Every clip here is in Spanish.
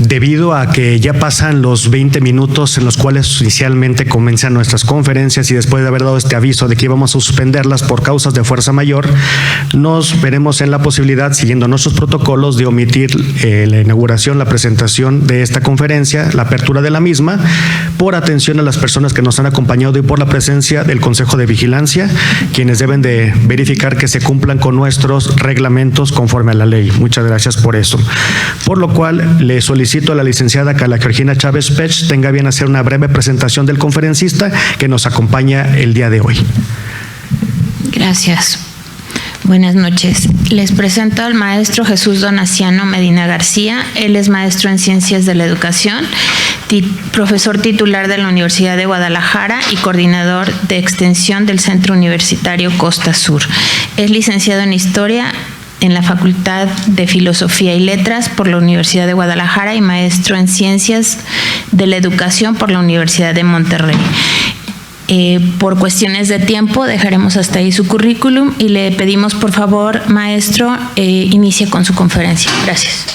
debido a que ya pasan los 20 minutos en los cuales inicialmente comienzan nuestras conferencias y después de haber dado este aviso de que íbamos a suspenderlas por causas de fuerza mayor, nos veremos en la posibilidad, siguiendo nuestros protocolos, de omitir la inauguración, la presentación de esta conferencia, la apertura de la misma, por atención a las personas que nos han acompañado y por la presencia del Consejo de Vigilancia, quienes deben de verificar que se cumplan con nuestros reglamentos conforme a la ley. Muchas gracias por eso. Por lo cual, le solicito a la licenciada Carla Georgina Chávez Pech tenga bien hacer una breve presentación del conferencista que nos acompaña el día de hoy. Gracias. Buenas noches. Les presento al maestro Jesús Donaciano Medina García. Él es maestro en Ciencias de la Educación, profesor titular de la Universidad de Guadalajara y coordinador de extensión del Centro Universitario Costa Sur. Es licenciado en Historia en la Facultad de Filosofía y Letras por la Universidad de Guadalajara y maestro en Ciencias de la Educación por la Universidad de Monterrey. Por cuestiones de tiempo dejaremos hasta ahí su currículum y le pedimos, por favor, maestro, inicie con su conferencia. Gracias.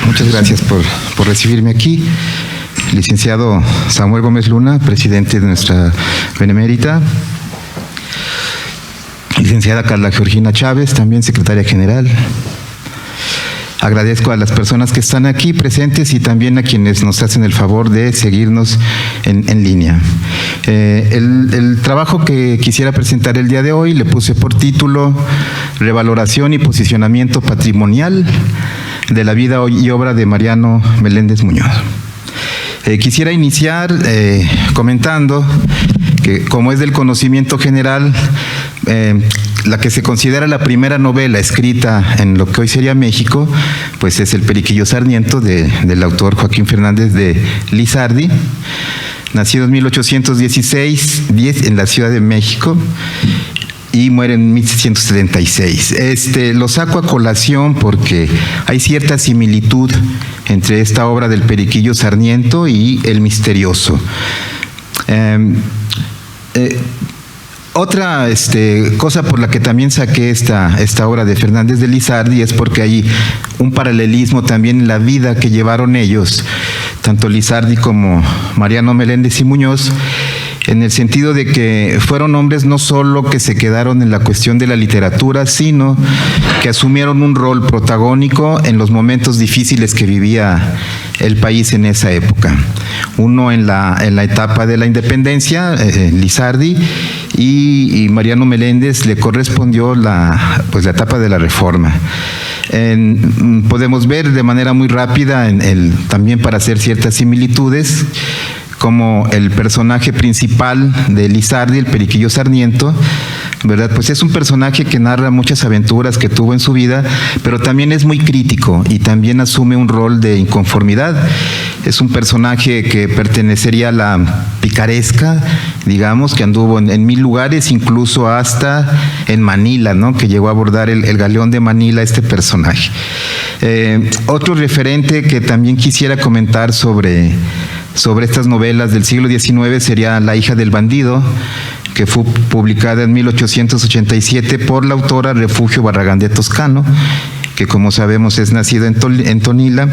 Muchas gracias por recibirme aquí. Licenciado Samuel Gómez Luna, presidente de nuestra Benemérita. Licenciada Carla Georgina Chávez, también secretaria general. Agradezco a las personas que están aquí presentes y también a quienes nos hacen el favor de seguirnos en línea. El trabajo que quisiera presentar el día de hoy le puse por título Revaloración y posicionamiento patrimonial de la vida y obra de Mariano Meléndez Muñoz. Quisiera iniciar comentando que, como es del conocimiento general, la que se considera la primera novela escrita en lo que hoy sería México, pues es El Periquillo Sarniento del autor Joaquín Fernández de Lizardi, nacido en 1816 en la Ciudad de México y muere en 1676. Lo saco a colación porque hay cierta similitud entre esta obra del Periquillo Sarniento y El Misterioso. Otra cosa por la que también saqué esta obra de Fernández de Lizardi es porque hay un paralelismo también en la vida que llevaron ellos, tanto Lizardi como Mariano Meléndez y Muñoz, en el sentido de que fueron hombres no solo que se quedaron en la cuestión de la literatura, sino que asumieron un rol protagónico en los momentos difíciles que vivía el país en esa época. Uno en la etapa de la independencia, Lizardi, y Mariano Meléndez le correspondió la etapa de la Reforma. Podemos ver de manera muy rápida, también para hacer ciertas similitudes, como el personaje principal de Lizardi, el Periquillo Sarniento, ¿verdad? Pues es un personaje que narra muchas aventuras que tuvo en su vida, pero también es muy crítico y también asume un rol de inconformidad. Es un personaje que pertenecería a la picaresca, digamos, que anduvo en 1000 lugares, incluso hasta en Manila, ¿no? Que llegó a abordar el galeón de Manila este personaje. Otro referente que también quisiera comentar sobre estas novelas del siglo XIX sería La hija del bandido, que fue publicada en 1887 por la autora Refugio Barragán de Toscano, que como sabemos es nacida en Tonila.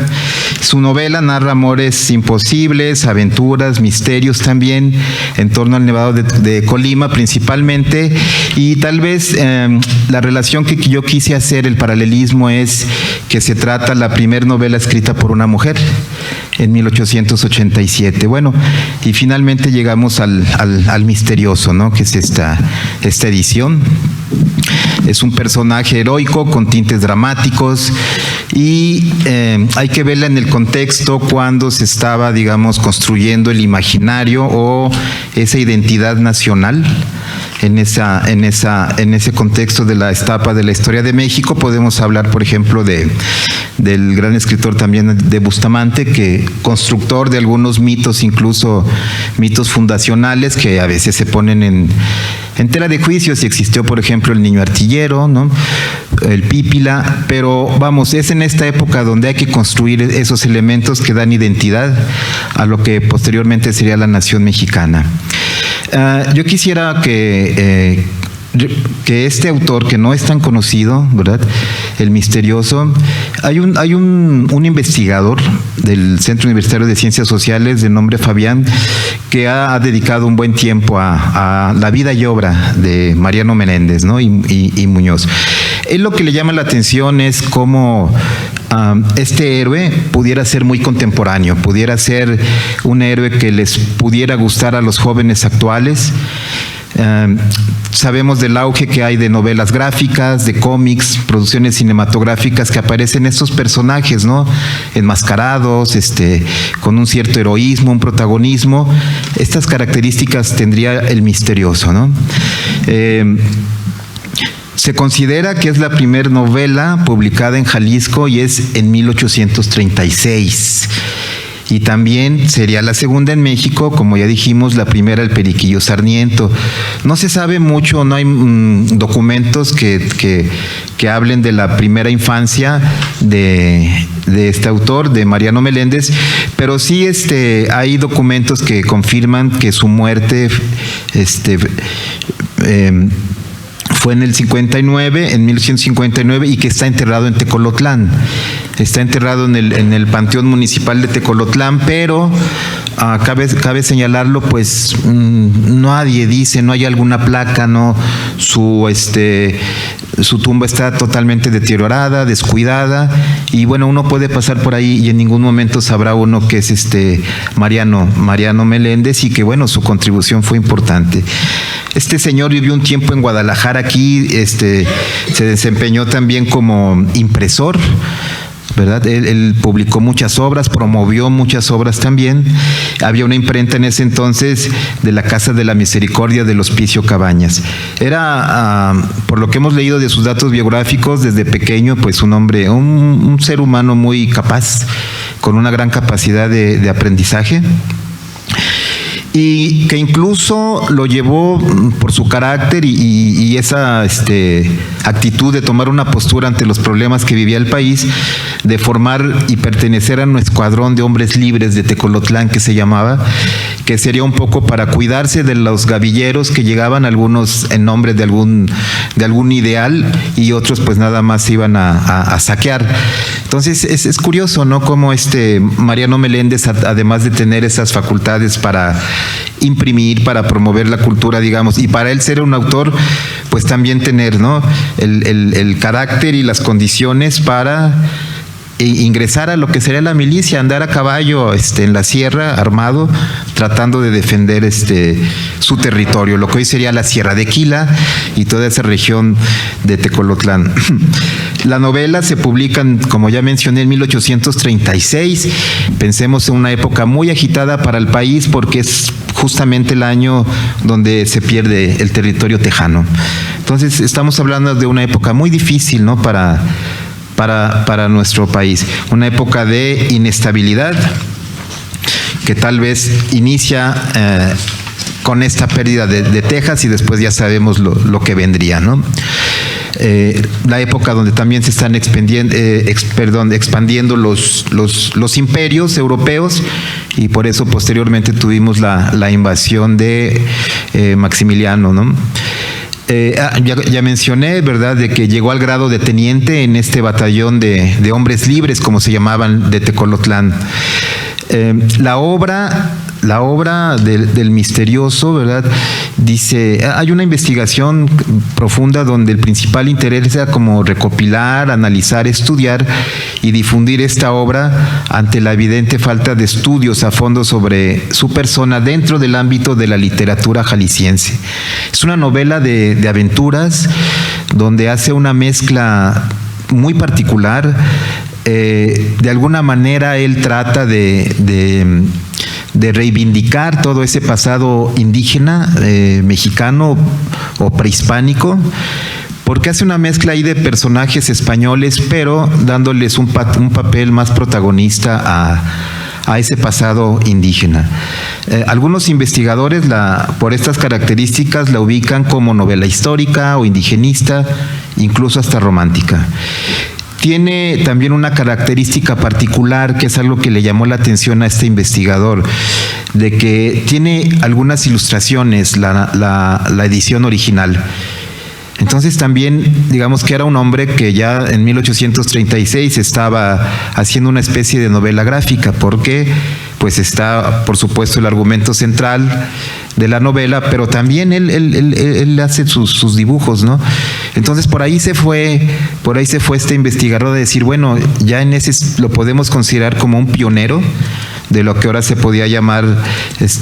Su novela narra amores imposibles, aventuras, misterios también, en torno al Nevado de Colima principalmente, y tal vez la relación que yo quise hacer, el paralelismo, es que se trata la primera novela escrita por una mujer, en 1887. Bueno, y finalmente llegamos al misterioso, ¿no? Que es esta edición. Es un personaje heroico con tintes dramáticos y hay que verla en el contexto cuando se estaba, digamos, construyendo el imaginario o esa identidad nacional. En ese contexto de la etapa de la historia de México podemos hablar, por ejemplo, del gran escritor también de Bustamante, que constructor de algunos mitos, incluso mitos fundacionales que a veces se ponen en tela de juicio. Si existió, por ejemplo, el niño artillero, ¿no? El Pípila, pero vamos, es en esta época donde hay que construir esos elementos que dan identidad a lo que posteriormente sería la nación mexicana. Yo quisiera que este autor, que no es tan conocido, ¿verdad?, El Misterioso, Hay un investigador del Centro Universitario de Ciencias Sociales de nombre Fabián que ha dedicado un buen tiempo a la vida y obra de Mariano Meléndez, ¿no? y Muñoz. Él lo que le llama la atención es cómo este héroe pudiera ser muy contemporáneo, pudiera ser un héroe que les pudiera gustar a los jóvenes actuales. Sabemos del auge que hay de novelas gráficas, de cómics, producciones cinematográficas que aparecen estos personajes, ¿no? Enmascarados, con un cierto heroísmo, un protagonismo. Estas características tendría el misterioso, ¿no? Se considera que es la primera novela publicada en Jalisco y es en 1836. Y también sería la segunda en México, como ya dijimos, la primera el Periquillo Sarniento. No se sabe mucho, no hay documentos que hablen de la primera infancia de este autor, de Mariano Meléndez, pero sí hay documentos que confirman que su muerte fue en el 59, en 1859, y que está enterrado en Tecolotlán. Está enterrado en el Panteón Municipal de Tecolotlán, pero cabe señalarlo, pues nadie dice, no hay alguna placa, no, su tumba está totalmente deteriorada, descuidada, y bueno, uno puede pasar por ahí y en ningún momento sabrá uno que es Mariano Meléndez, y que bueno, su contribución fue importante. Este señor vivió un tiempo en Guadalajara, aquí se desempeñó también como impresor, ¿verdad? Él publicó muchas obras, promovió muchas obras también. Había una imprenta en ese entonces de la Casa de la Misericordia del Hospicio Cabañas. Era, por lo que hemos leído de sus datos biográficos, desde pequeño, pues un hombre, un ser humano muy capaz, con una gran capacidad de aprendizaje, y que incluso lo llevó por su carácter y esa actitud de tomar una postura ante los problemas que vivía el país, de formar y pertenecer a un escuadrón de hombres libres de Tecolotlán, que se llamaba, que sería un poco para cuidarse de los gavilleros que llegaban, algunos en nombre de algún ideal y otros pues nada más iban a saquear. Entonces es curioso, ¿no? Cómo Mariano Meléndez, además de tener esas facultades para imprimir, para promover la cultura, digamos, y para él ser un autor, pues también tener, ¿no?, el carácter y las condiciones para ingresar a lo que sería la milicia, andar a caballo en la sierra, armado, tratando de defender su territorio, lo que hoy sería la Sierra de Quila y toda esa región de Tecolotlán. La novela se publica, como ya mencioné, en 1836. Pensemos en una época muy agitada para el país, porque es justamente el año donde se pierde el territorio tejano. Entonces estamos hablando de una época muy difícil, ¿no?, para nuestro país, una época de inestabilidad que tal vez inicia con esta pérdida de Texas, y después ya sabemos lo que vendría, ¿no? La época donde también se están expandiendo los imperios europeos, y por eso posteriormente tuvimos la invasión de Maximiliano, ¿no? Ya mencioné, ¿verdad?, de que llegó al grado de teniente en este batallón de hombres libres, como se llamaban, de Tecolotlán. La obra del misterioso, ¿verdad?, dice, hay una investigación profunda donde el principal interés era como recopilar, analizar, estudiar y difundir esta obra ante la evidente falta de estudios a fondo sobre su persona dentro del ámbito de la literatura jalisciense. Es una novela de aventuras donde hace una mezcla muy particular. De alguna manera él trata de reivindicar todo ese pasado indígena, mexicano o prehispánico, porque hace una mezcla ahí de personajes españoles, pero dándoles un papel más protagonista a ese pasado indígena. Algunos investigadores por estas características la ubican como novela histórica o indigenista, incluso hasta romántica. Tiene también una característica particular, que es algo que le llamó la atención a este investigador, de que tiene algunas ilustraciones, la edición original. Entonces también, digamos que era un hombre que ya en 1836 estaba haciendo una especie de novela gráfica, porque pues está, por supuesto, el argumento central de la novela, pero también él hace sus dibujos, ¿no? Entonces por ahí se fue este investigador de decir, bueno, ya en ese lo podemos considerar como un pionero de lo que ahora se podía llamar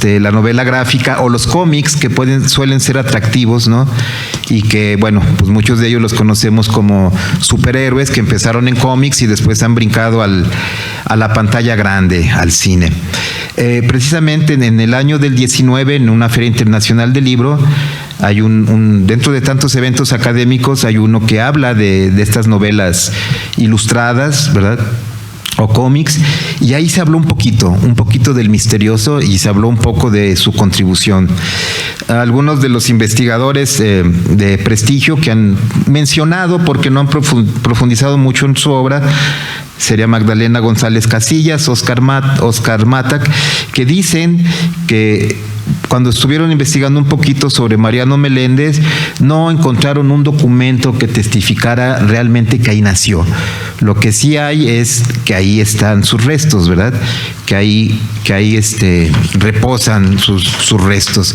la novela gráfica o los cómics, que suelen ser atractivos, ¿no? Y que, bueno, pues muchos de ellos los conocemos como superhéroes que empezaron en cómics y después han brincado a la pantalla grande, al cine. Precisamente en el año del 19, en una Feria Internacional del Libro, hay dentro de tantos eventos académicos, hay uno que habla de estas novelas ilustradas, ¿verdad?, o cómics, y ahí se habló un poquito del misterioso y se habló un poco de su contribución. Algunos de los investigadores de prestigio que han mencionado, porque no han profundizado mucho en su obra, sería Magdalena González Casillas, Oscar Matac, que dicen que cuando estuvieron investigando un poquito sobre Mariano Meléndez, no encontraron un documento que testificara realmente que ahí nació. Lo que sí hay es que ahí están sus restos, ¿verdad? Que ahí reposan sus restos.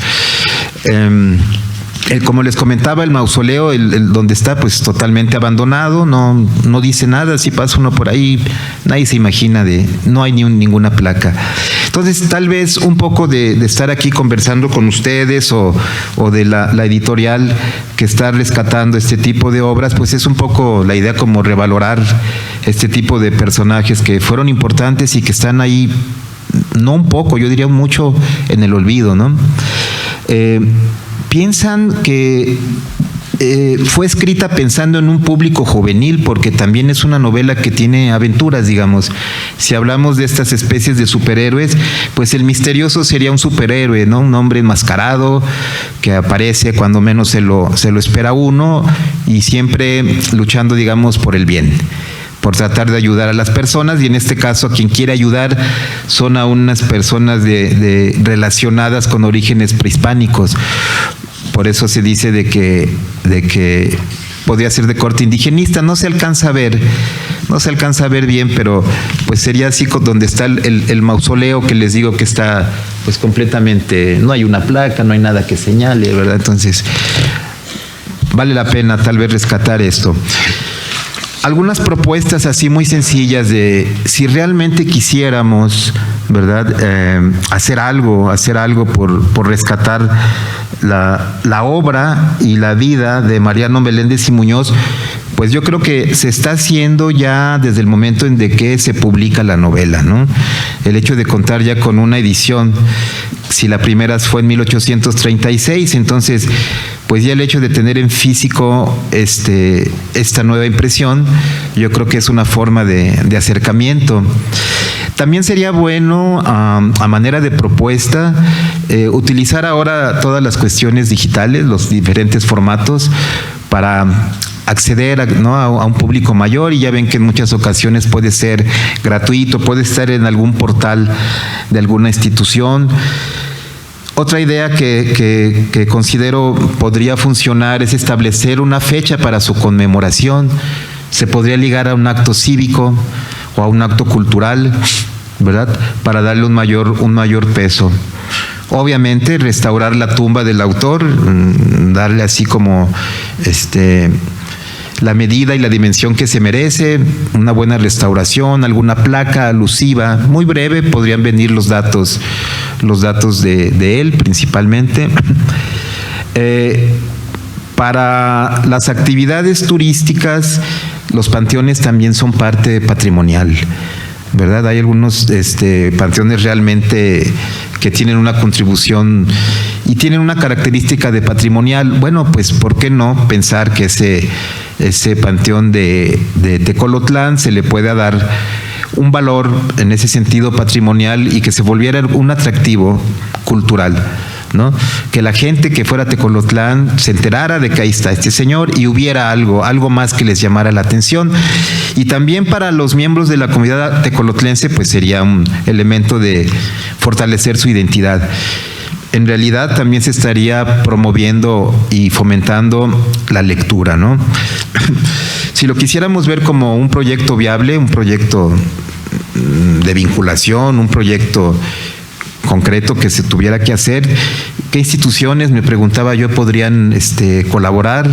Como les comentaba, el mausoleo, donde está, pues totalmente abandonado, no dice nada. Si pasa uno por ahí, nadie se imagina no hay ninguna placa. Entonces, tal vez un poco de estar aquí conversando con ustedes o de la editorial que está rescatando este tipo de obras, pues es un poco la idea, como revalorar este tipo de personajes que fueron importantes y que están ahí, no un poco, yo diría mucho, en el olvido, ¿no? Piensan que fue escrita pensando en un público juvenil, porque también es una novela que tiene aventuras, digamos. Si hablamos de estas especies de superhéroes, pues el misterioso sería un superhéroe, ¿no? Un hombre enmascarado que aparece cuando menos se lo espera uno, y siempre luchando, digamos, por el bien, por tratar de ayudar a las personas, y en este caso a quien quiere ayudar son a unas personas relacionadas con orígenes prehispánicos. Por eso se dice de que podría ser de corte indigenista. No se alcanza a ver bien, pero pues sería así donde está el mausoleo, que les digo que está pues completamente, no hay una placa, no hay nada que señale, ¿verdad? Entonces vale la pena tal vez rescatar esto. Algunas propuestas así muy sencillas de si realmente quisiéramos, ¿verdad?, hacer algo por rescatar la obra y la vida de Mariano Meléndez y Muñoz, pues yo creo que se está haciendo ya desde el momento en de que se publica la novela, ¿no? El hecho de contar ya con una edición, si la primera fue en 1836, entonces pues ya el hecho de tener en físico esta nueva impresión, yo creo que es una forma de acercamiento. También sería bueno, a manera de propuesta, utilizar ahora todas las cuestiones digitales, los diferentes formatos, para acceder a un público mayor, y ya ven que en muchas ocasiones puede ser gratuito, puede estar en algún portal de alguna institución. Otra idea que considero podría funcionar es establecer una fecha para su conmemoración. Se podría ligar a un acto cívico o a un acto cultural, ¿verdad?, para darle un mayor peso. Obviamente restaurar la tumba del autor, darle así como la medida y la dimensión que se merece, una buena restauración, alguna placa alusiva, muy breve, podrían venir los datos de él principalmente. Para las actividades turísticas, los panteones también son parte patrimonial, ¿verdad? Hay algunos panteones realmente que tienen una contribución y tienen una característica de patrimonial. Bueno, pues ¿por qué no pensar que ese panteón de Tecolotlán se le pueda dar un valor en ese sentido patrimonial y que se volviera un atractivo cultural, ¿no? Que la gente que fuera a Tecolotlán se enterara de que ahí está este señor y hubiera algo más que les llamara la atención. Y también para los miembros de la comunidad tecolotlense, pues sería un elemento de fortalecer su identidad. en realidad también se estaría promoviendo y fomentando la lectura, ¿no? Si lo quisiéramos ver como un proyecto viable, un proyecto de vinculación, un proyecto concreto que se tuviera que hacer, ¿qué instituciones, me preguntaba yo, podrían colaborar?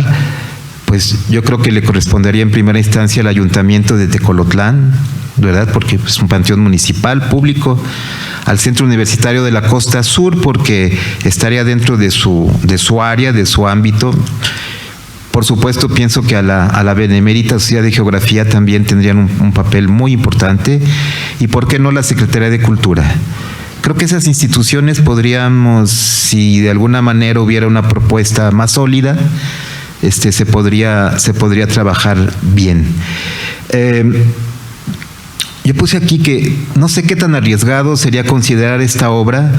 Pues yo creo que le correspondería en primera instancia al Ayuntamiento de Tecolotlán, ¿verdad? Porque es un panteón municipal público, al Centro Universitario de la Costa Sur, porque estaría dentro de su área, de su ámbito. Por supuesto, pienso que a la Benemérita Sociedad de Geografía también tendrían un papel muy importante, y ¿por qué no la Secretaría de Cultura? Creo que esas instituciones podríamos, si de alguna manera hubiera una propuesta más sólida, se podría trabajar bien. Yo puse aquí que no sé qué tan arriesgado sería considerar esta obra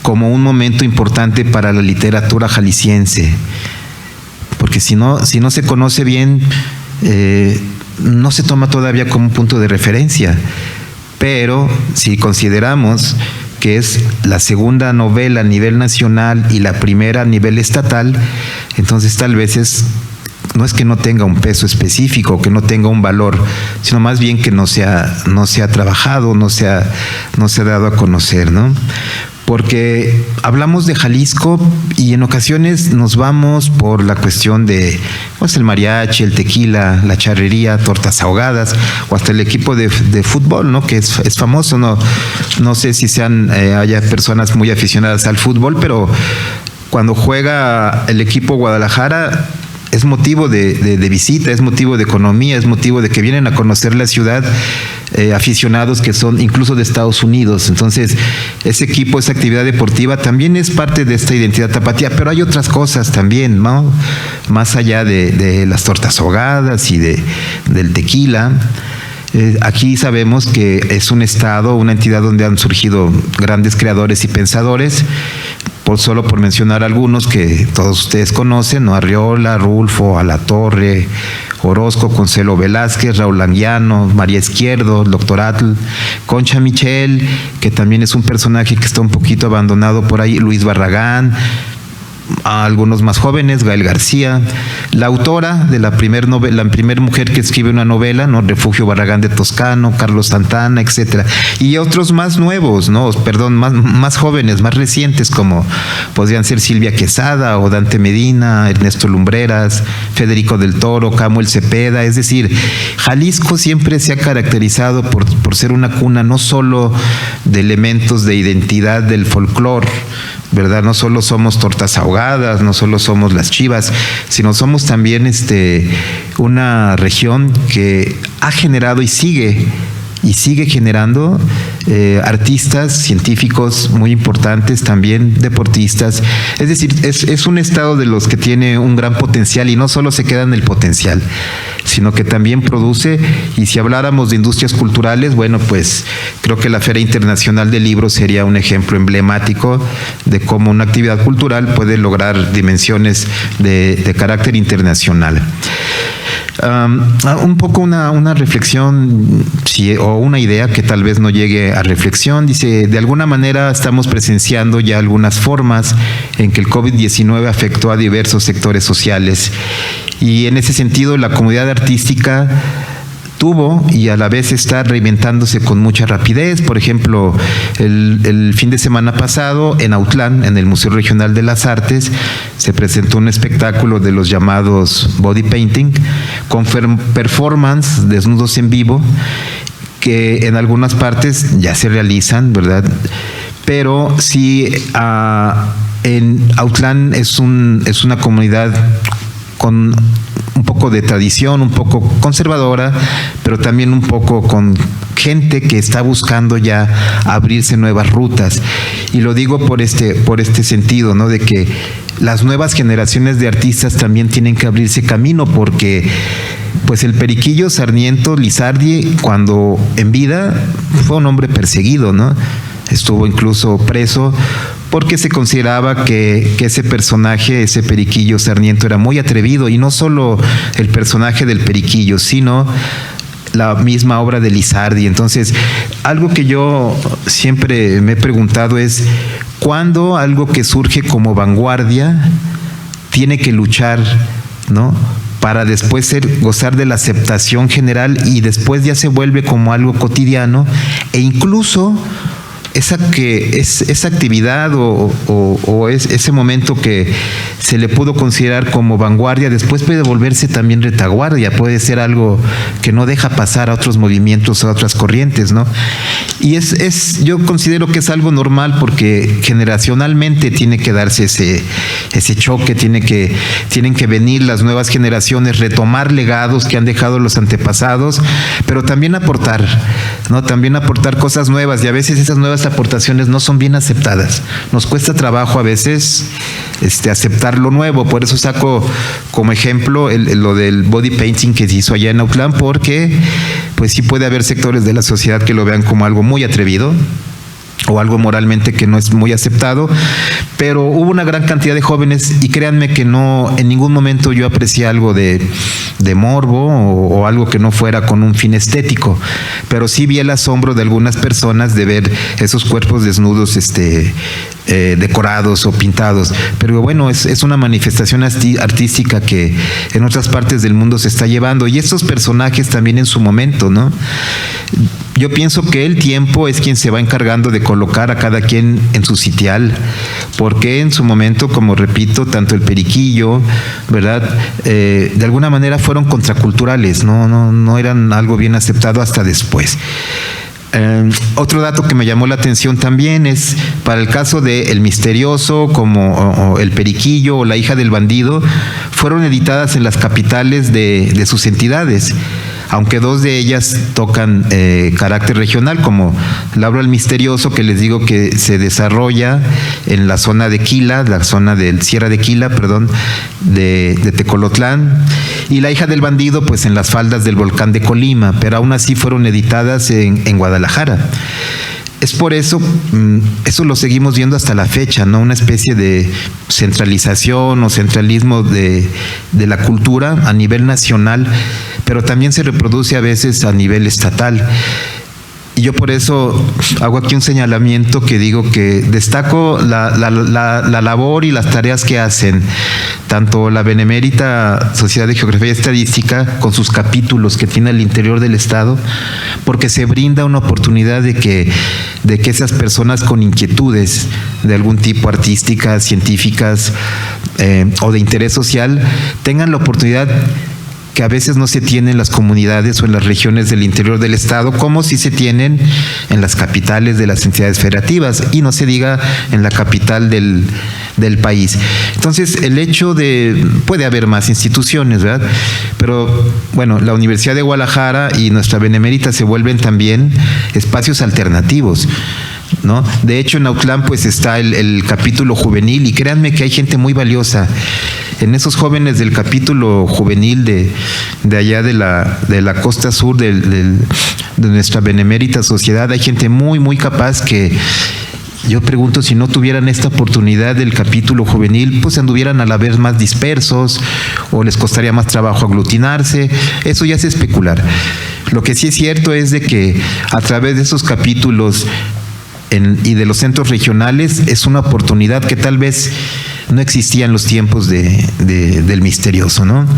como un momento importante para la literatura jalisciense, porque si no se conoce bien, no se toma todavía como un punto de referencia. Pero si consideramos que es la segunda novela a nivel nacional y la primera a nivel estatal, entonces tal vez no es que no tenga un peso específico, que no tenga un valor, sino más bien que no se ha trabajado, no se ha dado a conocer, ¿no? Porque hablamos de Jalisco y en ocasiones nos vamos por la cuestión de pues, el mariachi, el tequila, la charrería, tortas ahogadas, o hasta el equipo de fútbol, ¿no? Que es famoso. No sé si haya personas muy aficionadas al fútbol, pero cuando juega el equipo Guadalajara es motivo de visita, es motivo de economía, es motivo de que vienen a conocer la ciudad aficionados que son incluso de Estados Unidos. Entonces, ese equipo, esa actividad deportiva también es parte de esta identidad tapatía, pero hay otras cosas también, ¿no? Más allá de las tortas ahogadas y del tequila. Aquí sabemos que es un estado, una entidad donde han surgido grandes creadores y pensadores, solo por mencionar algunos que todos ustedes conocen, ¿no? Arriola, Rulfo, Alatorre, Orozco, Consuelo Velázquez, Raúl Anguiano, María Izquierdo, el doctor Atl, Concha Michel, que también es un personaje que está un poquito abandonado por ahí, Luis Barragán, a algunos más jóvenes, Gael García, la autora de la primera mujer que escribe una novela, ¿no? Refugio Barragán de Toscano, Carlos Santana, etcétera, y otros más nuevos, ¿no? Perdón, más jóvenes, más recientes, como podrían ser Silvia Quesada o Dante Medina, Ernesto Lumbreras, Federico del Toro, Camuel Cepeda. Es decir, Jalisco siempre se ha caracterizado por ser una cuna no solo de elementos de identidad del folclore, ¿verdad? No solo somos tortas ahogadas, no solo somos las chivas, sino somos también una región que ha generado y sigue generando artistas, científicos muy importantes, también deportistas. Es decir, es un estado de los que tiene un gran potencial, y no solo se queda en el potencial, sino que también produce. Y si habláramos de industrias culturales, bueno, pues creo que la Feria Internacional del Libro sería un ejemplo emblemático de cómo una actividad cultural puede lograr dimensiones de carácter internacional. Un poco una reflexión o una idea que tal vez no llegue a reflexión. Dice, de alguna manera estamos presenciando ya algunas formas en que el COVID-19 afectó a diversos sectores sociales, y en ese sentido la comunidad artística tuvo y a la vez está reinventándose con mucha rapidez. Por ejemplo, el fin de semana pasado en Autlán, en el Museo Regional de las Artes, se presentó un espectáculo de los llamados body painting, con performance, desnudos en vivo, que en algunas partes ya se realizan, ¿verdad? Pero sí, en Autlán es una comunidad con un poco de tradición, un poco conservadora, pero también un poco con gente que está buscando ya abrirse nuevas rutas. Y lo digo por este sentido, ¿no? De que las nuevas generaciones de artistas también tienen que abrirse camino, porque pues el Periquillo Sarmiento Lizardi, cuando en vida, fue un hombre perseguido, ¿no? Estuvo incluso preso porque se consideraba que ese personaje, ese Periquillo Sarmiento, era muy atrevido, y no solo el personaje del Periquillo, sino la misma obra de Lizardi. Entonces, algo que yo siempre me he preguntado es, cuando algo que surge como vanguardia tiene que luchar, ¿no?, para después gozar de la aceptación general y después ya se vuelve como algo cotidiano, e incluso esa actividad o ese momento que se le pudo considerar como vanguardia, después puede volverse también retaguardia, puede ser algo que no deja pasar a otros movimientos, a otras corrientes, ¿no? Y yo considero que es algo normal porque generacionalmente tiene que darse ese choque, tienen que venir las nuevas generaciones, retomar legados que han dejado los antepasados, pero también aportar, ¿no? También aportar cosas nuevas, y a veces esas nuevas aportaciones no son bien aceptadas. Nos cuesta trabajo a veces aceptar lo nuevo. Por eso saco como ejemplo lo del body painting que se hizo allá en Autlán, porque pues sí puede haber sectores de la sociedad que lo vean como algo muy atrevido o algo moralmente que no es muy aceptado, pero hubo una gran cantidad de jóvenes, y créanme que no, en ningún momento yo aprecié algo de morbo o algo que no fuera con un fin estético, pero sí vi el asombro de algunas personas de ver esos cuerpos desnudos decorados o pintados. Pero bueno, es una manifestación artística que en otras partes del mundo se está llevando, y estos personajes también en su momento, ¿no? Yo pienso que el tiempo es quien se va encargando de colocar a cada quien en su sitial, porque en su momento, como repito, tanto el Periquillo, ¿verdad?, de alguna manera fueron contraculturales, no eran algo bien aceptado hasta después. Otro dato que me llamó la atención también es para el caso de El Misterioso, como El Periquillo o La Hija del Bandido, fueron editadas en las capitales de sus entidades, aunque dos de ellas tocan carácter regional, como Laura el Misterioso, que les digo que se desarrolla en la zona de Quila, la zona del Sierra de Quila, perdón, de Tecolotlán, y La Hija del Bandido, pues en las faldas del volcán de Colima, pero aún así fueron editadas en Guadalajara. Es por eso, eso lo seguimos viendo hasta la fecha, ¿no? Una especie de centralización o centralismo de la cultura a nivel nacional, pero también se reproduce a veces a nivel estatal. Y yo por eso hago aquí un señalamiento que digo que destaco la labor y las tareas que hacen tanto la Benemérita Sociedad de Geografía y Estadística con sus capítulos que tiene al interior del Estado, porque se brinda una oportunidad de que esas personas con inquietudes de algún tipo, artísticas, científicas o de interés social, tengan la oportunidad que a veces no se tiene en las comunidades o en las regiones del interior del Estado, como si se tienen en las capitales de las entidades federativas, y no se diga en la capital del país. Entonces, el hecho puede haber más instituciones, ¿verdad? Pero, bueno, la Universidad de Guadalajara y nuestra Benemérita se vuelven también espacios alternativos, ¿no? De hecho, en Autlán pues está el capítulo juvenil, y créanme que hay gente muy valiosa en esos jóvenes del capítulo juvenil de allá de la costa sur de nuestra Benemérita Sociedad. Hay gente muy, muy capaz que yo pregunto si no tuvieran esta oportunidad del capítulo juvenil, pues anduvieran a la vez más dispersos o les costaría más trabajo aglutinarse. Eso ya es especular. Lo que sí es cierto es de que a través de esos capítulos y de los centros regionales es una oportunidad que tal vez no existía en los tiempos del Misterioso, ¿no?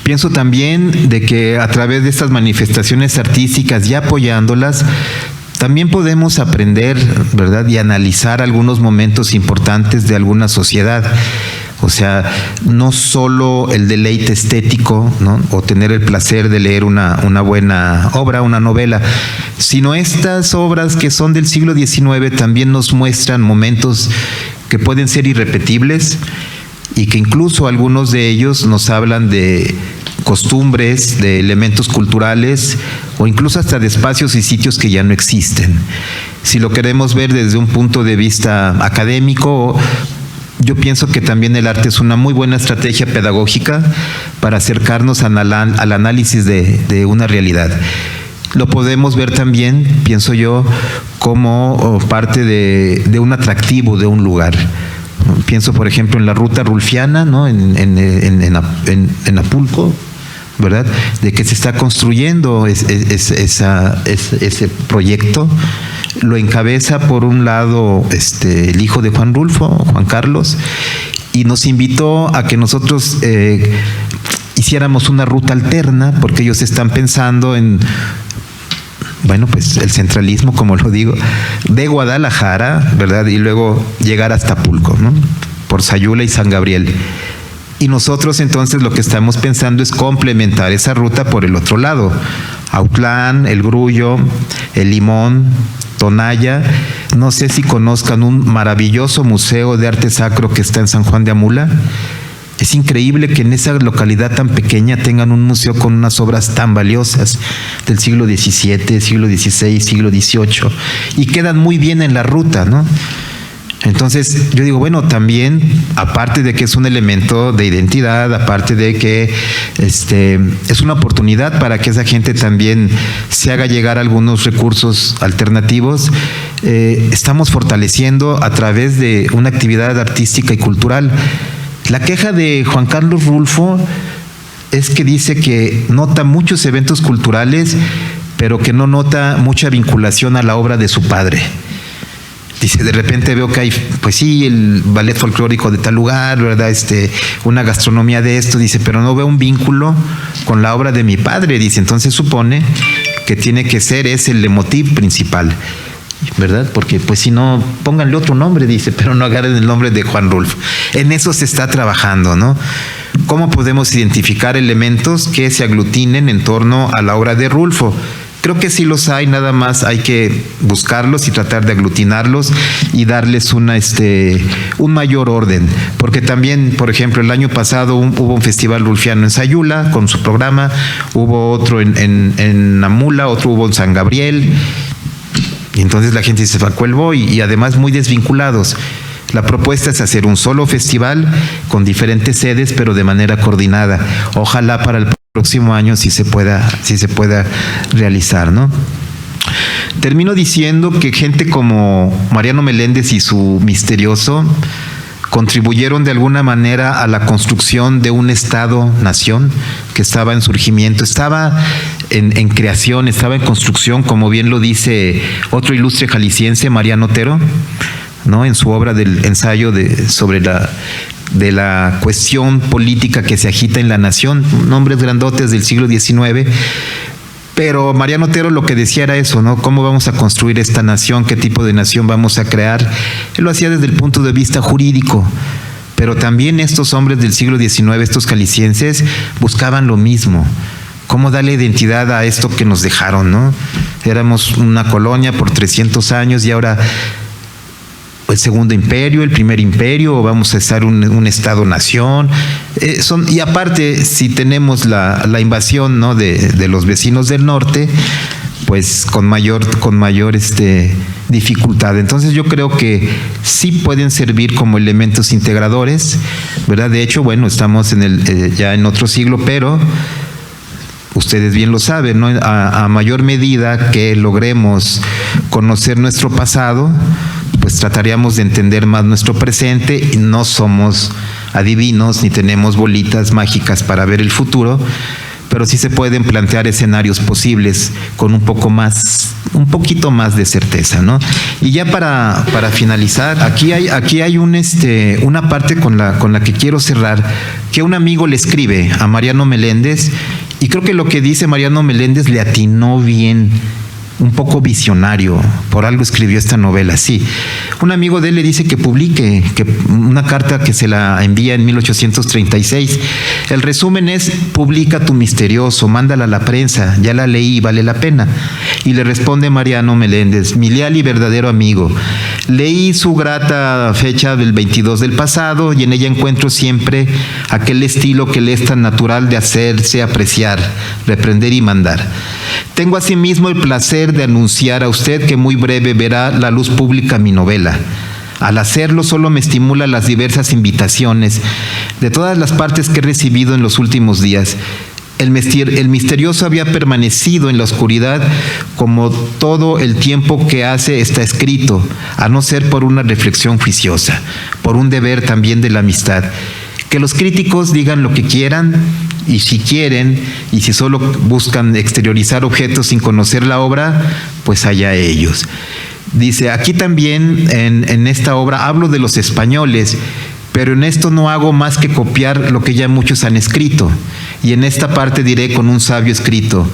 Pienso también de que a través de estas manifestaciones artísticas y apoyándolas, también podemos aprender, ¿verdad?, y analizar algunos momentos importantes de alguna sociedad. O sea, no solo el deleite estético, ¿no?, o tener el placer de leer una buena obra, una novela, sino estas obras que son del siglo XIX también nos muestran momentos que pueden ser irrepetibles y que incluso algunos de ellos nos hablan de costumbres, de elementos culturales o incluso hasta de espacios y sitios que ya no existen. Si lo queremos ver desde un punto de vista académico, yo pienso que también el arte es una muy buena estrategia pedagógica para acercarnos al análisis de una realidad. Lo podemos ver también, pienso yo, como parte de un atractivo de un lugar. Pienso, por ejemplo, en la ruta rulfiana, ¿no?, en Apulco, ¿verdad?, de que se está construyendo ese proyecto lo encabeza por un lado el hijo de Juan Rulfo, Juan Carlos, y nos invitó a que nosotros hiciéramos una ruta alterna, porque ellos están pensando en, bueno, pues el centralismo, como lo digo, de Guadalajara, ¿verdad? Y luego llegar hasta Pulco, ¿no? Por Sayula y San Gabriel. Y nosotros entonces lo que estamos pensando es complementar esa ruta por el otro lado. Autlán, El Grullo, El Limón, Tonaya. No sé si conozcan un maravilloso museo de arte sacro que está en San Juan de Amula. Es increíble que en esa localidad tan pequeña tengan un museo con unas obras tan valiosas del siglo XVII, siglo XVI, siglo XVIII, y quedan muy bien en la ruta, ¿no? Entonces yo digo, bueno, también, aparte de que es un elemento de identidad, aparte de que es una oportunidad para que esa gente también se haga llegar algunos recursos alternativos, estamos fortaleciendo a través de una actividad artística y cultural. La queja de Juan Carlos Rulfo es que dice que nota muchos eventos culturales, pero que no nota mucha vinculación a la obra de su padre. Dice, de repente veo que hay, pues sí, el ballet folclórico de tal lugar, ¿verdad? Una gastronomía de esto, dice, pero no veo un vínculo con la obra de mi padre, dice, entonces supone que tiene que ser ese el leitmotiv principal, ¿verdad? Porque pues si no, pónganle otro nombre, dice, pero no agarren el nombre de Juan Rulfo. En eso se está trabajando, ¿no? ¿Cómo podemos identificar elementos que se aglutinen en torno a la obra de Rulfo? Creo que sí los hay, nada más hay que buscarlos y tratar de aglutinarlos y darles un mayor orden. Porque también, por ejemplo, el año pasado hubo un festival rulfiano en Sayula con su programa, hubo otro en Amula, otro hubo en San Gabriel. Y entonces la gente dice, ¿a cuál voy? Y además muy desvinculados. La propuesta es hacer un solo festival con diferentes sedes, pero de manera coordinada. Ojalá para el próximo año sí se pueda realizar, ¿no? Termino diciendo que gente como Mariano Meléndez y su Misterioso contribuyeron de alguna manera a la construcción de un Estado-nación que estaba en surgimiento, estaba en creación, estaba en construcción, como bien lo dice otro ilustre jalisciense, Mariano Otero, ¿no? En su obra del ensayo sobre la cuestión política que se agita en la nación, nombres grandotes del siglo XIX, pero Mariano Otero lo que decía era eso, ¿no? ¿Cómo vamos a construir esta nación? ¿Qué tipo de nación vamos a crear? Él lo hacía desde el punto de vista jurídico, pero también estos hombres del siglo XIX, estos jaliscienses, buscaban lo mismo. ¿Cómo darle identidad a esto que nos dejaron, ¿no? Éramos una colonia por 300 años y ahora el segundo imperio, el primer imperio, o vamos a estar un Estado-nación. Y aparte, si tenemos la invasión, ¿no? de los vecinos del norte, pues con mayor dificultad. Entonces yo creo que sí pueden servir como elementos integradores, ¿verdad? De hecho, bueno, estamos ya en otro siglo, pero ustedes bien lo saben, ¿no? A mayor medida que logremos conocer nuestro pasado, pues trataríamos de entender más nuestro presente, y no somos adivinos ni tenemos bolitas mágicas para ver el futuro, pero sí se pueden plantear escenarios posibles con un poquito más de certeza, ¿no? Y ya para finalizar, aquí hay una parte con la que quiero cerrar, que un amigo le escribe a Mariano Meléndez, y creo que lo que dice Mariano Meléndez le atinó bien. Un poco visionario, por algo escribió esta novela, sí. Un amigo de él le dice que publique una carta que se la envía en 1836. El resumen es: publica tu Misterioso, mándala a la prensa, ya la leí, vale la pena. Y le responde Mariano Meléndez: mi leal y verdadero amigo, leí su grata fecha del 22 del pasado y en ella encuentro siempre aquel estilo que le es tan natural de hacerse apreciar, reprender y mandar. Tengo asimismo el placer de anunciar a usted que muy breve verá la luz pública mi novela. Al hacerlo solo me estimula las diversas invitaciones de todas las partes que he recibido en los últimos días. El Misterioso había permanecido en la oscuridad como todo el tiempo que está escrito, a no ser por una reflexión juiciosa, por un deber también de la amistad. Que los críticos digan lo que quieran, y si quieren, y si solo buscan exteriorizar objetos sin conocer la obra, pues allá ellos. Dice, aquí también en esta obra hablo de los españoles, pero en esto no hago más que copiar lo que ya muchos han escrito. Y en esta parte diré con un sabio escrito,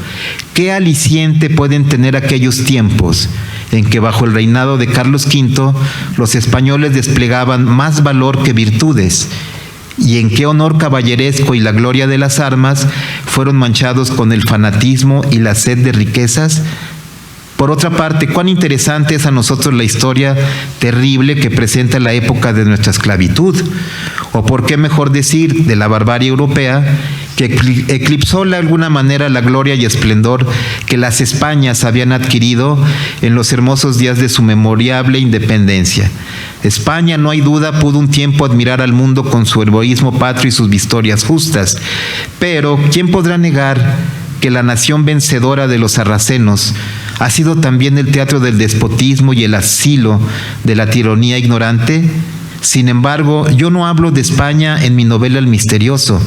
¿qué aliciente pueden tener aquellos tiempos en que bajo el reinado de Carlos V los españoles desplegaban más valor que virtudes? Y en qué honor caballeresco y la gloria de las armas fueron manchados con el fanatismo y la sed de riquezas. Por otra parte, cuán interesante es a nosotros la historia terrible que presenta la época de nuestra esclavitud, o por qué mejor decir, de la barbarie europea, que eclipsó de alguna manera la gloria y esplendor que las Españas habían adquirido en los hermosos días de su memorable independencia. España, no hay duda, pudo un tiempo admirar al mundo con su heroísmo patrio y sus victorias justas, pero ¿quién podrá negar que la nación vencedora de los sarracenos ha sido también el teatro del despotismo y el asilo de la tiranía ignorante? Sin embargo, yo no hablo de España en mi novela El Misterioso,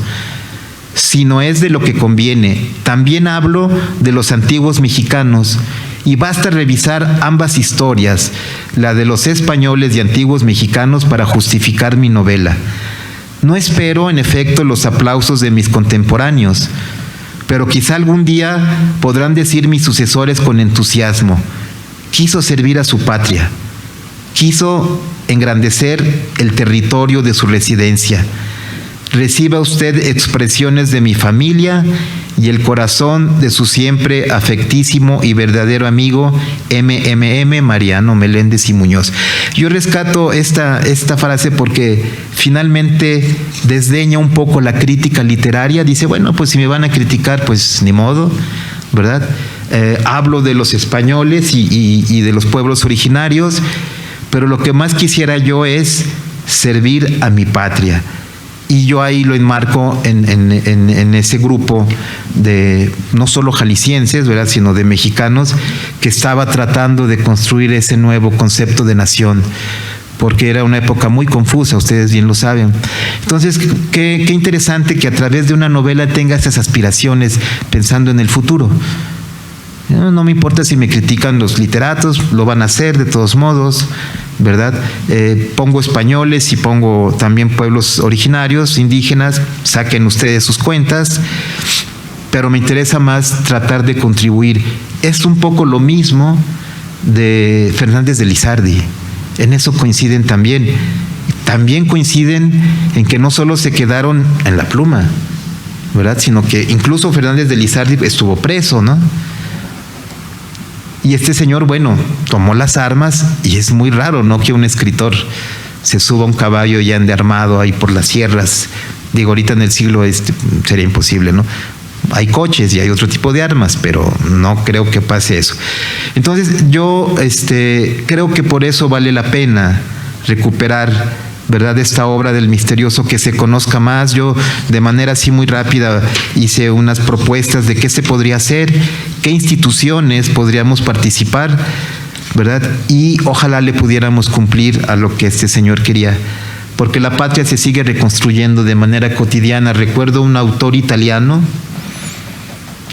sino es de lo que conviene. También hablo de los antiguos mexicanos, y basta revisar ambas historias, la de los españoles y antiguos mexicanos, para justificar mi novela. No espero, en efecto, los aplausos de mis contemporáneos, pero quizá algún día podrán decir mis sucesores con entusiasmo, quiso servir a su patria, quiso engrandecer el territorio de su residencia. Reciba usted expresiones de mi familia y el corazón de su siempre afectísimo y verdadero amigo MMM Mariano Meléndez y Muñoz. Yo rescato esta frase porque finalmente desdeña un poco la crítica literaria. Dice, bueno, pues si me van a criticar, pues ni modo, ¿verdad? Hablo de los españoles y de los pueblos originarios, pero lo que más quisiera yo es servir a mi patria. Y yo ahí lo enmarco en ese grupo de no solo jaliscienses, ¿verdad?, sino de mexicanos que estaba tratando de construir ese nuevo concepto de nación, porque era una época muy confusa, ustedes bien lo saben. Entonces, qué interesante que a través de una novela tenga esas aspiraciones pensando en el futuro. No me importa si me critican los literatos, lo van a hacer de todos modos, ¿verdad? Pongo españoles y pongo también pueblos originarios, indígenas, saquen ustedes sus cuentas, pero me interesa más tratar de contribuir. Es un poco lo mismo de Fernández de Lizardi, en eso coinciden también. También coinciden en que no solo se quedaron en la pluma, ¿verdad?, sino que incluso Fernández de Lizardi estuvo preso, ¿no? Y este señor, bueno, tomó las armas, y es muy raro, ¿no?, que un escritor se suba a un caballo y ande armado ahí por las sierras. Digo, ahorita en el siglo sería imposible, ¿no? Hay coches y hay otro tipo de armas, pero no creo que pase eso. Entonces, yo creo que por eso vale la pena recuperar, ¿verdad?, esta obra del Misterioso, que se conozca más. Yo de manera así muy rápida hice unas propuestas de qué se podría hacer, qué instituciones podríamos participar, ¿verdad?, y ojalá le pudiéramos cumplir a lo que este señor quería, porque la patria se sigue reconstruyendo de manera cotidiana. Recuerdo un autor italiano,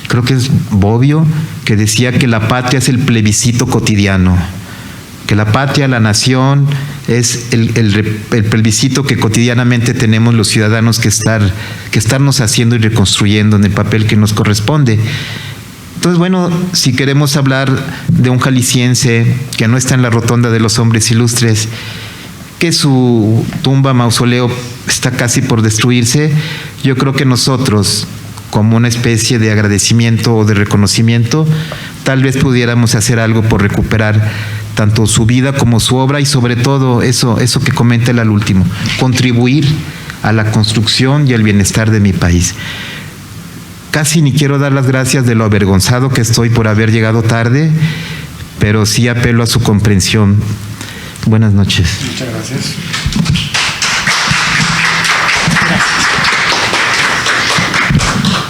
creo que es Bobbio, que decía que la patria es el plebiscito cotidiano, que la patria, la nación, es el plebiscito que cotidianamente tenemos los ciudadanos que estarnos haciendo y reconstruyendo en el papel que nos corresponde. Entonces, bueno, si queremos hablar de un jalisciense que no está en la rotonda de los hombres ilustres, que su tumba, mausoleo, está casi por destruirse, yo creo que nosotros, como una especie de agradecimiento o de reconocimiento, tal vez pudiéramos hacer algo por recuperar tanto su vida como su obra, y sobre todo eso que comenta él al último, contribuir a la construcción y al bienestar de mi país. Casi ni quiero dar las gracias de lo avergonzado que estoy por haber llegado tarde, pero sí apelo a su comprensión. Buenas noches. Muchas gracias.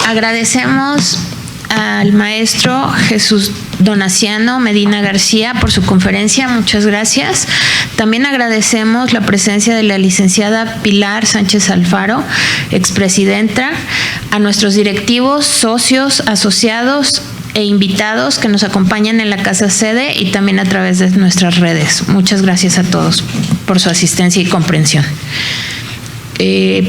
Agradecemos al maestro Jesús Donaciano Medina García por su conferencia. Muchas gracias. También agradecemos la presencia de la licenciada Pilar Sánchez Alfaro, expresidenta, a nuestros directivos, socios, asociados e invitados que nos acompañan en la casa sede y también a través de nuestras redes. Muchas gracias a todos por su asistencia y comprensión.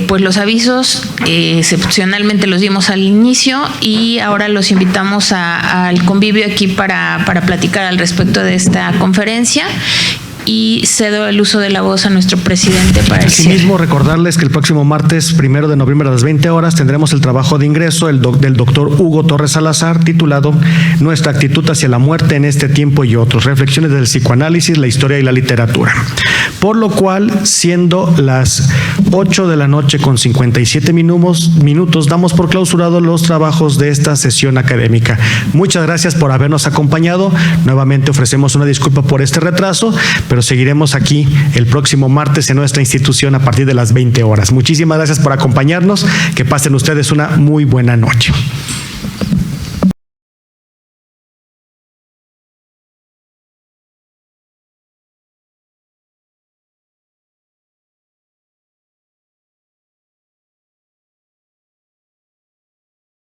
Pues los avisos excepcionalmente los dimos al inicio y ahora los invitamos al convivio aquí para platicar al respecto de esta conferencia. Y cedo el uso de la voz a nuestro presidente para el cierre. Asimismo, recordarles que el próximo martes 1 de noviembre a las 20 horas tendremos el trabajo de ingreso del doctor Hugo Torres Salazar, titulado Nuestra actitud hacia la muerte en este tiempo y otros, reflexiones del psicoanálisis, la historia y la literatura. Por lo cual, siendo las 8 de la noche con 57 minutos, damos por clausurados los trabajos de esta sesión académica. Muchas gracias por habernos acompañado. Nuevamente ofrecemos una disculpa por este retraso, pero seguiremos aquí el próximo martes en nuestra institución a partir de las 20 horas. Muchísimas gracias por acompañarnos. Que pasen ustedes una muy buena noche.